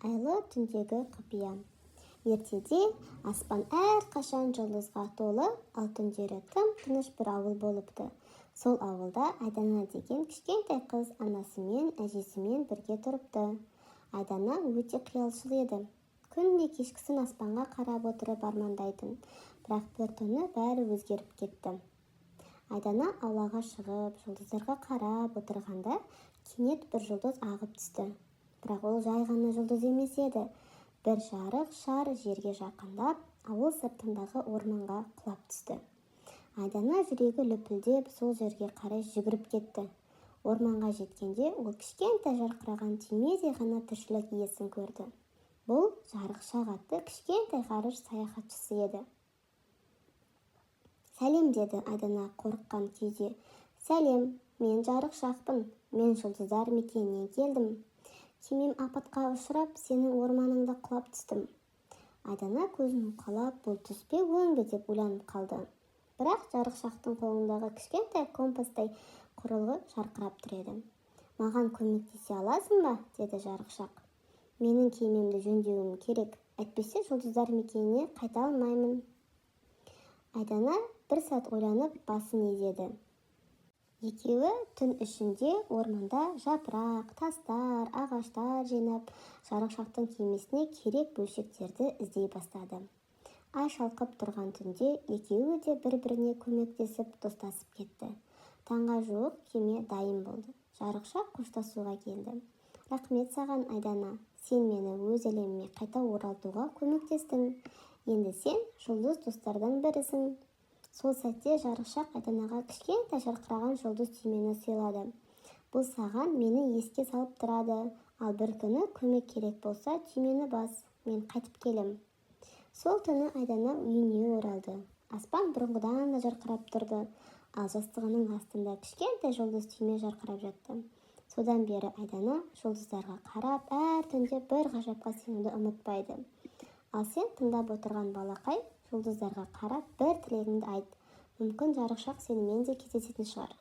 Айлы түндегі құпия. Ертеде аспан әрқашан жұлдызға толы, ал түндері тым-тыныш бір ауыл болыпты. Сол ауылда Айдана деген кішкентай қыз анасымен, әжесімен бірге тұрыпты. Айдана өте қиялшыл еді. Күнде кешкісін аспанға қарап отырып армандайтын. Бірақ бір түні бәрі өзгеріп кетті. Айдана аулаға шығып, жұлдыздарға қарап отырғанда, кенет бір жұлдыз ағып түсті. Бірақ ол жай ғана жұлдыз емес еді. Бір жарық шар жерге жақындап, ауыл сыртындағы орманға құлап түсті. Айдана жүрегі лүпілдеп сол жерге қарай жүгіріп кетті. Орманға жеткенде ол кішкентай жарқыраған түймедей ғана тіршілік иесін көрді. Бұл жарықшақ атты кішкентай ғарыш саяхатшысы еді. «Сәлем», деді Айдана қорыққан күйде. «Сәлем, мен жарықшақпын. Мен жұлдыздар мекенінен келдім. Кемем апатқа ұшырап, сенің орманыңда құлап түстім». Айдана көзін уқалап, бұл түс пе, өң бе деп ойланып қалды. Бірақ жарықшақтың қолындағы кішкентай компастай құрылғы жарқырап тұр еді. «Маған көмектесе аласың ба?» деді жарықшақ. «Менің кемемді жөндеуім керек, әйтпесе жұлдыздар мекеніне қайта алмаймын». Айдана бір сәт ойланып басын изеді. Екеуі түн ішінде орманда жапырақ, тастар, ағаштар жинап, жарықшақтың кемесіне керек бөлшектерді іздей бастады. Ай шалқып тұрған түнде екеуі де бір-біріне көмектесіп достасып кетті. Таңға жуық кеме дайын болды. Жарықшақ қоштасуға келді. «Рахмет саған, Айдана, сен мені өз әлеміме қайта оралтуға көмектестің. Енді сен жұлдыз достардан бірісің». Сол сәтте жарықшақ Айданаға кішкентай жарқыраған жұлдыз түймені сыйлады. «Бұл саған мені еске салып тұрады, ал бір күні көмек керек болса түймені бас, мен қайтып келем». Сол түні Айдана үйіне оралды. Аспан бұрынғыдан да жарқырап тұрды, ал жастығының астында кішкентай жұлдыз түйме жарқырап жатты. Содан бері Айдана жұлдыздарға қарап, әр түнде бір ғажапқа сенуді ұмытпайды. Ал сен тыңдап отырған балақай, жұлдыздарға қарап бір тілегіңді айт. Мүмкін жарықшақ сенімен де кездесетін шығар.